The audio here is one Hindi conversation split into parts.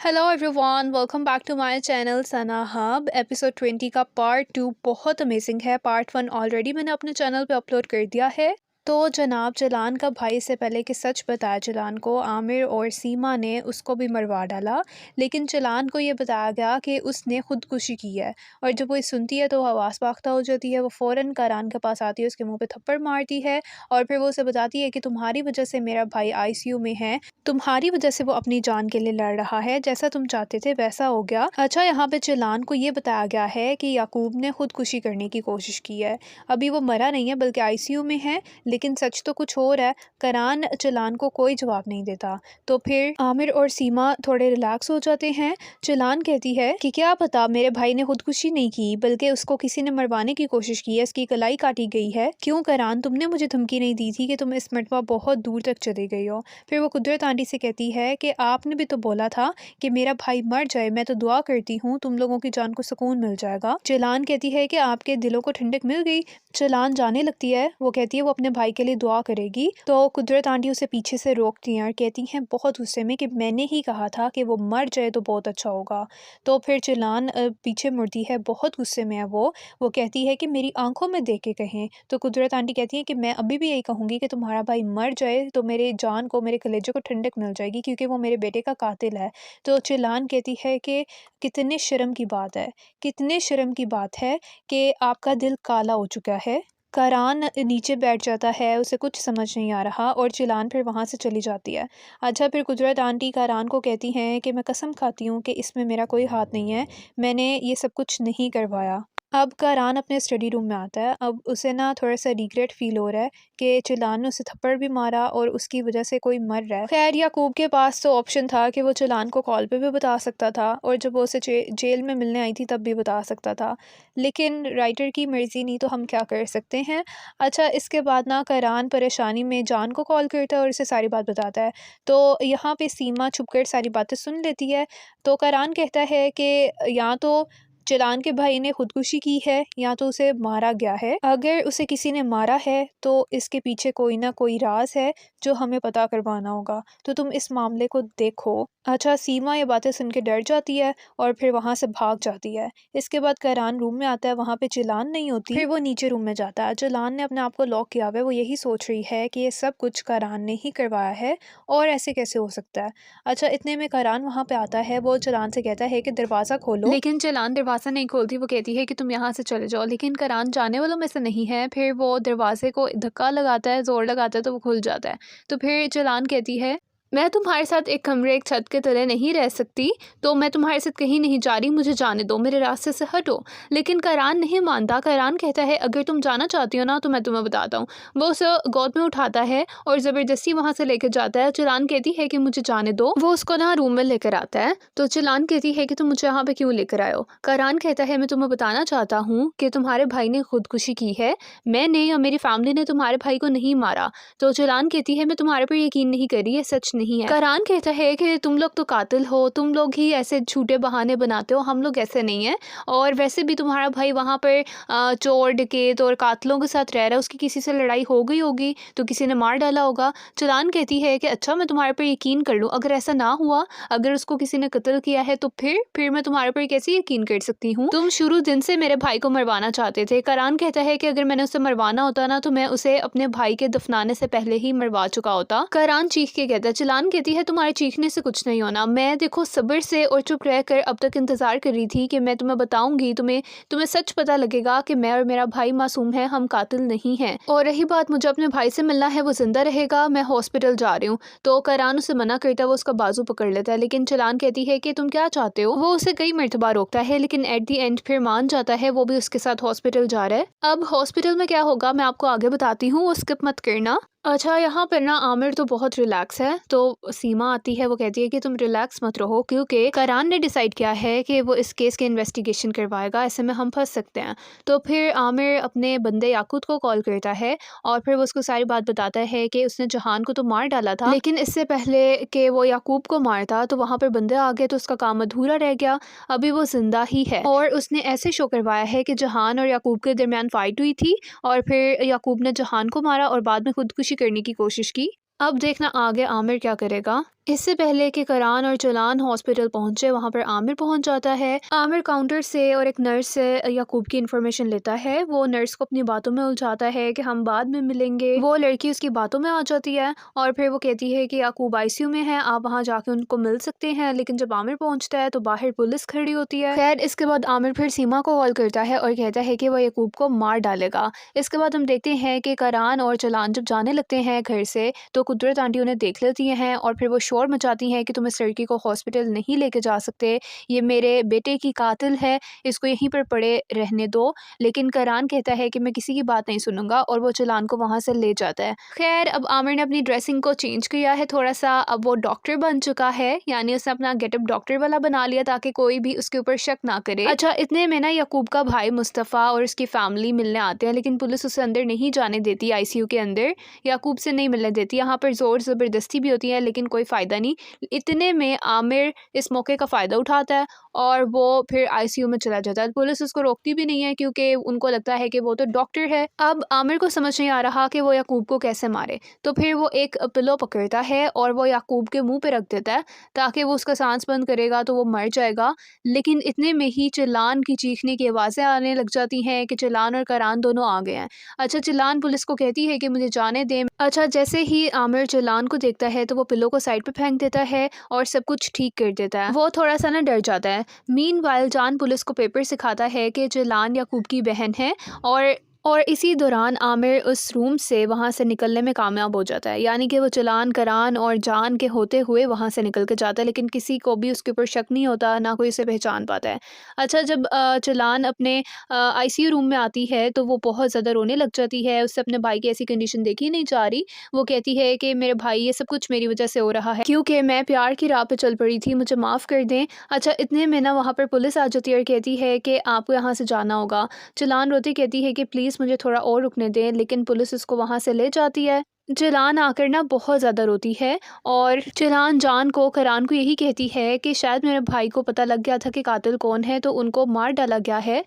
Hello everyone, welcome back to my channel Sana hub. Episode 20 का पार्ट 2 बहुत अमेजिंग है। पार्ट 1 ऑलरेडी मैंने अपने चैनल पे अपलोड कर दिया है। तो जनाब जलान का भाई से पहले कि सच बताया जलान को, आमिर और सीमा ने उसको भी मरवा डाला। लेकिन जलान को ये बताया गया कि उसने खुदकुशी की है। और जब वो ये सुनती है तो हवास बाख्ता हो जाती है। वो फ़ौरन करान के पास आती है, उसके मुंह पे थप्पड़ मारती है और फिर वो उसे बताती है कि तुम्हारी वजह से मेरा भाई आईसीयू में है, तुम्हारी वजह से वो अपनी जान के लिए लड़ रहा है, जैसा तुम चाहते थे वैसा हो गया। अच्छा, यहाँ पे जलान को ये बताया गया है कि याकूब ने खुदकुशी करने की कोशिश की है। अभी वो मरा नहीं है बल्कि आईसीयू में है, लेकिन सच तो कुछ और है। करान चलान को कोई जवाब नहीं देता। तो फिर आमिर और सीमा थोड़े रिलैक्स हो जाते हैं। चलान कहती है कि क्या पता मेरे भाई ने खुदकुशी नहीं की बल्कि उसको किसी ने मरवाने की कोशिश की है, इसकी कलाई काटी गई है। क्यों करान, तुमने मुझे धमकी नहीं दी थी कि तुम इस मरतबा बहुत दूर तक चली गई हो। फिर वो कुदरत आंटी से कहती है कि आपने भी तो बोला था कि मेरा भाई मर जाए, मैं तो दुआ करती हूँ तुम लोगों की जान को सुकून मिल जाएगा। चलान कहती है कि आपके दिलों को ठंडक मिल गई। चलान जाने लगती है। वो कहती है वो अपने भाई के लिए दुआ करेगी। तो कुदरत आंटी उसे पीछे से रोकती हैं और कहती हैं बहुत गुस्से में कि मैंने ही कहा था कि वो मर जाए तो बहुत अच्छा होगा। तो फिर चलान पीछे मुड़ती है, बहुत गुस्से में है वो कहती है कि मेरी आंखों में देख के कहें। तो कुदरत आंटी कहती है कि मैं अभी भी यही कहूँगी कि तुम्हारा भाई मर जाए तो मेरे जान को, मेरे कलेजे को ठंडक मिल जाएगी, क्योंकि वो मेरे बेटे का कातिल है। तो चिलान कहती है कि कितने शर्म की बात है, कितने शर्म की बात है कि आपका दिल काला हो चुका है। करान नीचे बैठ जाता है, उसे कुछ समझ नहीं आ रहा और चिलान फिर वहाँ से चली जाती है। अच्छा, फिर कुदरत आंटी करान को कहती हैं कि मैं कसम खाती हूँ कि इसमें मेरा कोई हाथ नहीं है, मैंने ये सब कुछ नहीं करवाया। अब करान अपने स्टडी रूम में आता है। अब उसे ना थोड़ा सा रिग्रेट फील हो रहा है कि चिलान ने उसे थप्पड़ भी मारा और उसकी वजह से कोई मर रहा है। खैर, याकूब के पास तो ऑप्शन था कि वो चिलान को कॉल पे भी बता सकता था और जब वो उसे जेल में मिलने आई थी तब भी बता सकता था, लेकिन राइटर की मर्जी नहीं तो हम क्या कर सकते हैं। अच्छा, इसके बाद ना करान परेशानी में जान को कॉल करता है और उसे सारी बात बताता है। तो यहाँ पे सीमा छुपकर सारी बातें सुन लेती है। तो करान कहता है कि या तो चिलान के भाई ने खुदकुशी की है या तो उसे मारा गया है। अगर उसे किसी ने मारा है तो इसके पीछे कोई ना कोई राज है जो हमें पता करवाना होगा, तो तुम इस मामले को देखो। अच्छा, सीमा ये बातें सुन के डर जाती है और फिर वहाँ से भाग जाती है। इसके बाद करान रूम में आता है, वहाँ पे चिलान नहीं होती। फिर वो नीचे रूम में जाता है। चिलान ने अपने आप को लॉक किया हुआ है। वो यही सोच रही है कि ये सब कुछ करान ने ही करवाया है और ऐसे कैसे हो सकता है। अच्छा, इतने में करान वहाँ पे आता है। वो चिलान से कहता है कि दरवाज़ा खोलो, लेकिन चिलान दरवाज़ा नहीं खोलती। वो कहती है कि तुम यहाँ से चले जाओ, लेकिन करान जाने वालों में से नहीं है। फिर वो दरवाजे को धक्का लगाता है, ज़ोर लगाता है तो वो खुल जाता है। तो फिर चिलान कहती है मैं तुम्हारे साथ एक कमरे एक छत के तले नहीं रह सकती, तो मैं तुम्हारे साथ कहीं नहीं जा रही, मुझे जाने दो, मेरे रास्ते से हटो। लेकिन करान नहीं मानता। करान कहता है अगर तुम जाना चाहती हो ना तो मैं तुम्हें बताता हूँ। वो उसे गोद में उठाता है और ज़बरदस्ती वहाँ से लेकर जाता है। चिलान कहती है कि मुझे जाने दो। वो उसको ना रूम में लेकर आता है। तो चिलान कहती है कि तुम मुझे यहाँ पे क्यों लेकर आए हो। करान कहता है मैं तुम्हें बताना चाहता हूँ कि तुम्हारे भाई ने खुदकुशी की है, मैंने या मेरी फैमिली ने तुम्हारे भाई को नहीं मारा। तो चिलान कहती है मैं तुम्हारे पर यकीन नहीं कर रही, ये सच नहीं है। करान कहता है कि तुम लोग तो कातिल हो, तुम लोग ही ऐसे झूठे बहाने बनाते हो, हम लोग ऐसे नहीं हैं। और वैसे भी तुम्हारा भाई वहाँ पर चोर डकैत और कातिलों के साथ रह रहा है, उसकी किसी से लड़ाई हो गई होगी तो किसी ने मार डाला होगा। चिलान कहती है कि अच्छा मैं तुम्हारे पर यकीन कर लूँ, अगर ऐसा ना हुआ, अगर उसको किसी ने कत्ल किया है तो फिर मैं तुम्हारे पर कैसे यकीन कर सकती हूँ। तुम शुरू दिन से मेरे भाई को मरवाना चाहते थे। करान कहता है कि अगर मैंने उसे मरवाना होता ना तो मैं उसे अपने भाई के दफनाने से पहले ही मरवा चुका होता। करान चीख के कहता है। चिलान कहती है तुम्हारे चीखने से कुछ नहीं होना, मैं देखो सब्र से और चुप रहकर अब तक इंतजार कर रही थी कि मैं तुम्हें बताऊंगी, तुम्हें सच पता लगेगा कि मैं और मेरा भाई मासूम है, हम कातिल नहीं हैं। और रही बात मुझे अपने भाई से मिलना है, वो जिंदा रहेगा, मैं हॉस्पिटल जा रही हूँ। तो करान उसे मना करता है, वो उसका बाजू पकड़ लेता है, लेकिन चिलान कहती है कि तुम क्या चाहते हो। वो उसे कई मरतबा रोकता है लेकिन एट दी एंड फिर मान जाता है। वो भी उसके साथ हॉस्पिटल जा रहा है। अब हॉस्पिटल में क्या होगा मैं आपको आगे बताती हूँ, वो स्किप मत करना। अच्छा, यहाँ पर ना आमिर तो बहुत रिलैक्स है। तो सीमा आती है, वो कहती है कि तुम रिलैक्स मत रहो क्योंकि करान ने डिसाइड किया है कि वो इस केस के इन्वेस्टिगेशन करवाएगा, ऐसे में हम फंस सकते हैं। तो फिर आमिर अपने बंदे याकूत को कॉल करता है और फिर वो उसको सारी बात बताता है कि उसने जहान को तो मार डाला था, लेकिन इससे पहले कि वो याकूब को मारता तो वहाँ पर बंदे आ गए तो उसका काम अधूरा रह गया, अभी वो जिंदा ही है। और उसने ऐसे शो करवाया है कि जहान और याकूब के दरमियान फाइट हुई थी और फिर याकूब ने जहान को मारा और बाद में खुदकुशी करने की कोशिश की। अब देखना आगे आमिर क्या करेगा। इससे पहले कि करान और जलान हॉस्पिटल पहुंचे, वहां पर आमिर पहुंच जाता है। आमिर काउंटर से और एक नर्स से याकूब की इन्फॉर्मेशन लेता है। वो नर्स को अपनी बातों में उलझाता है कि हम बाद में मिलेंगे। वो लड़की उसकी बातों में आ जाती है और फिर वो कहती है कि याकूब आईसीयू में है, आप वहां जाके उनको मिल सकते हैं। लेकिन जब आमिर पहुंचता है तो बाहर पुलिस खड़ी होती है। खैर, इसके बाद आमिर फिर सीमा को कॉल करता है और कहता है कि वो याकूब को मार डालेगा। इसके बाद हम देखते हैं कि करान और जलान जब जाने लगते हैं घर से, तो कुदरत आंटी उन्हें देख लेती हैं और फिर वो शोर मचाती हैं कि तुम इस लड़की को हॉस्पिटल नहीं लेके जा सकते, ये मेरे बेटे की कातिल है, इसको यहीं पर पड़े रहने दो। लेकिन करान कहता है कि मैं किसी की बात नहीं सुनूंगा और वो जलान को वहां से ले जाता है। खैर, अब आमिर ने अपनी ड्रेसिंग को चेंज किया है थोड़ा सा। अब वो डॉक्टर बन चुका है, यानी उसने अपना गेटअप डॉक्टर वाला बना लिया ताकि कोई भी उसके ऊपर शक ना करे। अच्छा, इतने में ना याकूब का भाई मुस्तफ़ा और उसकी फैमिली मिलने आते हैं, लेकिन पुलिस उसे अंदर नहीं जाने देती। आईसीयू के अंदर याकूब से नहीं मिलने देती। यहाँ पर जोर ज़बरदस्ती भी होती है लेकिन कोई फ़ायदा नहीं। इतने में आमिर इस मौके का फ़ायदा उठाता है और वो फिर आईसीयू में चला जाता है। पुलिस उसको रोकती भी नहीं है क्योंकि उनको लगता है कि वो तो डॉक्टर है। अब आमिर को समझ नहीं आ रहा कि वो याकूब को कैसे मारे, तो फिर वो एक पिलो पकड़ता है और वो याकूब के मुंह पे रख देता है ताकि वो उसका सांस बंद करेगा तो वो मर जाएगा। लेकिन इतने में ही चिल्लान की चीखने की आवाज़ें आने लग जाती हैं कि चिल्लान और करान दोनों आ गए हैं। अच्छा, चिल्लान पुलिस को कहती है कि मुझे जाने दें। अच्छा, जैसे ही आमिर चिल्लान को देखता है तो वो पिलो को साइड पे फेंक देता है और सब कुछ ठीक कर देता है। वो थोड़ा सा ना डर जाता है। मीनवाइल जान पुलिस को पेपर सिखाता है कि चिल्लान याकूब की बहन है और इसी दौरान आमिर उस रूम से वहाँ से निकलने में कामयाब हो जाता है। यानी कि वो चिल्लान, करान और जान के होते हुए वहाँ से निकल के जाता है, लेकिन किसी को भी उसके ऊपर शक नहीं होता, ना कोई उसे पहचान पाता है। अच्छा, जब चिल्लान अपने आईसीयू रूम में आती है तो वो बहुत ज़्यादा रोने लग जाती है। उससे अपने भाई की ऐसी कंडीशन देखी नहीं जा रही। वो कहती है कि मेरे भाई, ये सब कुछ मेरी वजह से हो रहा है क्योंकि मैं प्यार की राह पे चल पड़ी थी, मुझे माफ़ कर दें। अच्छा, इतने में ना वहाँ पर पुलिस आ जाती है और कहती है कि आपको यहाँ से जाना होगा। चिल्लान रोती कहती है कि प्लीज़ मुझे थोड़ा और रुकने दें, लेकिन पुलिस उसको वहाँ से ले जाती है। चिल्लान आकर ना बहुत ज़्यादा रोती है और चिल्लान जान को, करान को यही कहती है कि शायद मेरे भाई को पता लग गया था कि कातिल कौन है, तो उनको मार डाला गया है।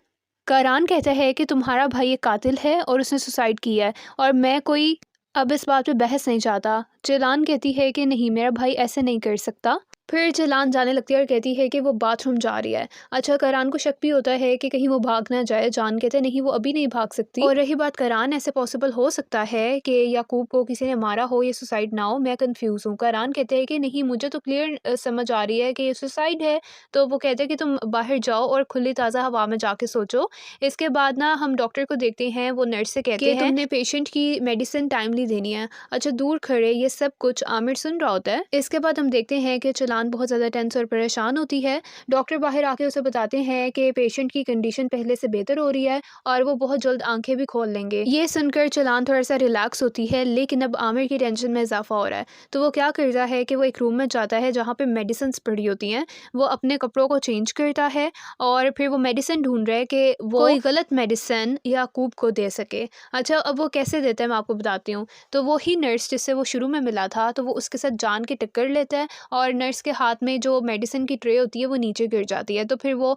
करान कहता है कि तुम्हारा भाई एक कातिल है और उसने सुसाइड किया है और मैं कोई अब इस बात पे बहस नहीं चाहता। चिल्लान कहती है कि नहीं, मेरा भाई ऐसे नहीं कर सकता। फिर चिल्लान जाने लगती है और कहती है कि वो बाथरूम जा रही है। अच्छा, करान को शक भी होता है कि कहीं वो भाग ना जाए। जान कहते हैं नहीं, वो अभी नहीं भाग सकती। और रही बात करान, ऐसे पॉसिबल हो सकता है कि याकूब को किसी ने मारा हो, ये सुसाइड ना हो, मैं कंफ्यूज हूँ। करान कहते हैं कि नहीं, मुझे तो क्लियर समझ आ रही है कि ये सुसाइड है। तो वो कहते हैं कि तुम बाहर जाओ और खुली ताज़ा हवा में जाके सोचो। इसके बाद ना हम डॉक्टर को देखते हैं। वो नर्स से कहते हैं तुमने पेशेंट की मेडिसिन टाइमली देनी है। अच्छा, दूर खड़े ये सब कुछ आमिर सुन रहा होता है। इसके बाद हम देखते हैं कि चिल्लान बहुत ज़्यादा टेंस और परेशान होती है। डॉक्टर बाहर आके उसे बताते हैं कि पेशेंट की कंडीशन पहले से बेहतर हो रही है और वो बहुत जल्द आंखें भी खोल लेंगे। ये सुनकर चिल्लान थोड़ा सा रिलैक्स होती है, लेकिन अब आमिर की टेंशन में इजाफा हो रहा है। तो वो क्या करता है कि वो एक रूम में जाता है जहाँ पे मेडिसिन पड़ी होती हैं। वो अपने कपड़ों को चेंज करता है और फिर वो मेडिसिन ढूंढ रहा है कि वो कोई गलत मेडिसिन याकूब को दे सके। अच्छा, अब वो कैसे देता है मैं आपको बताती हूँ। तो वो ही नर्स जिससे वो शुरू में मिला था, तो वो उसके साथ जान की टक्कर लेता है और नर्स के हाथ में जो मेडिसिन की ट्रे होती है वो नीचे गिर जाती है। तो फिर वो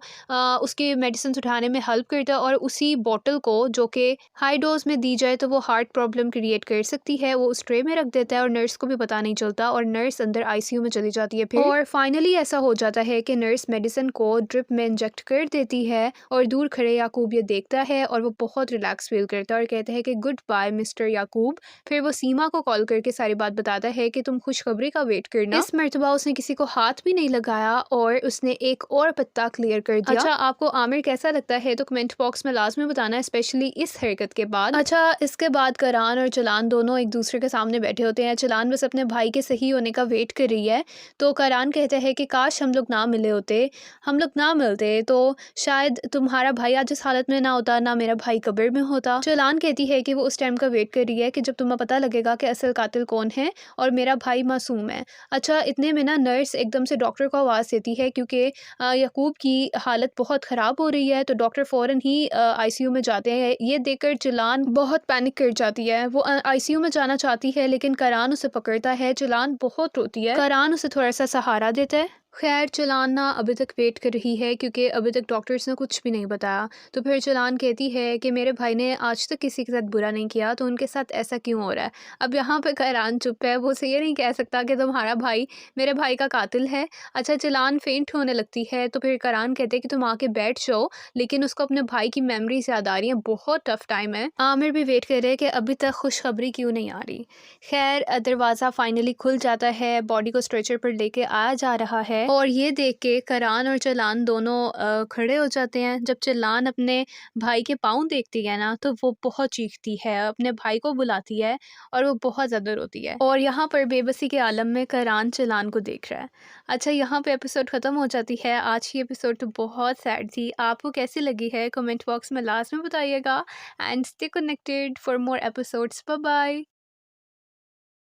उसकी मेडिसिन उठाने में हेल्प करता है और उसी बॉटल को, जो कि हाई डोज में दी जाए तो वो हार्ट प्रॉब्लम क्रिएट कर सकती है, वो उस ट्रे में रख देता है और नर्स को भी पता नहीं चलता और नर्स अंदर आईसीयू में चली जाती है। फिर और फाइनली ऐसा हो जाता है कि नर्स मेडिसिन को ड्रिप में इंजेक्ट कर देती है और दूर खड़े याकूब ये देखता है और वो बहुत रिलैक्स फील करता है और कहता है कि गुड बाय मिस्टर याकूब। फिर वो सीमा को कॉल करके सारी बात बताता है कि तुम खुशखबरी का वेट करना। इस मर्तबा उसने किसी को हाथ भी नहीं लगाया और उसने एक और पत्ता क्लियर कर दिया। अच्छा, आपको आमिर कैसा लगता है तो कमेंट बॉक्स में लाजमी बताना, स्पेशली इस हरकत के बाद। अच्छा, इसके बाद करान और चिल्लान दोनों एक दूसरे के सामने बैठे होते हैं। चिल्लान बस अपने भाई के सही होने का वेट कर रही है। तो करान कहते हैं कि काश हम लोग ना मिले होते, हम लोग ना मिलते तो शायद तुम्हारा भाई आज इस हालत में ना होता, ना मेरा भाई कब्र में होता। चिल्लान कहती है कि वो उस टाइम का वेट कर रही है कि जब तुम्हें पता लगेगा कि असल कातिल कौन है और मेरा भाई मासूम है। अच्छा, इतने में ना नर्स एकदम से डॉक्टर को आवाज़ देती है क्योंकि याकूब की हालत बहुत ख़राब हो रही है। तो डॉक्टर फ़ौरन ही आईसीयू में जाते हैं। ये देखकर चिल्लान बहुत पैनिक कर जाती है। वो आईसीयू में जाना चाहती है लेकिन करान उसे पकड़ता है। चिल्लान बहुत रोती है। करान उसे थोड़ा सा सहारा देता है। खैर जलान ना अभी तक वेट कर रही है क्योंकि अभी तक डॉक्टर्स ने कुछ भी नहीं बताया। तो फिर जलान कहती है कि मेरे भाई ने आज तक किसी के साथ बुरा नहीं किया, तो उनके साथ ऐसा क्यों हो रहा है? अब यहाँ पे करान चुप है, वो उसे ये नहीं कह सकता कि तुम्हारा भाई मेरे भाई का कातिल है। अच्छा, जलान फेंट होने लगती है तो फिर करान कहते हैं कि तुम आके बैठ जाओ, लेकिन उसको अपने भाई की मेमोरीज याद आ रही हैं। बहुत टफ टाइम है। आमिर भी वेट कर रहे हैं कि अभी तक खुशखबरी क्यों नहीं आ रही। खैर दरवाज़ा फाइनली खुल जाता है, बॉडी को स्ट्रेचर पर लेके आया जा रहा है और ये देख के करान और चलान दोनों खड़े हो जाते हैं। जब चलान अपने भाई के पाँव देखती है ना, तो वो बहुत चीखती है, अपने भाई को बुलाती है और वो बहुत ज़्यादा रोती है और यहाँ पर बेबसी के आलम में करान चलान को देख रहा है। अच्छा, यहाँ पे एपिसोड ख़त्म हो जाती है। आज की एपिसोड तो बहुत सैड थी। आपको कैसी लगी है कमेंट बॉक्स में लास्ट में बताइएगा and stay connected for more episodes. Bye bye.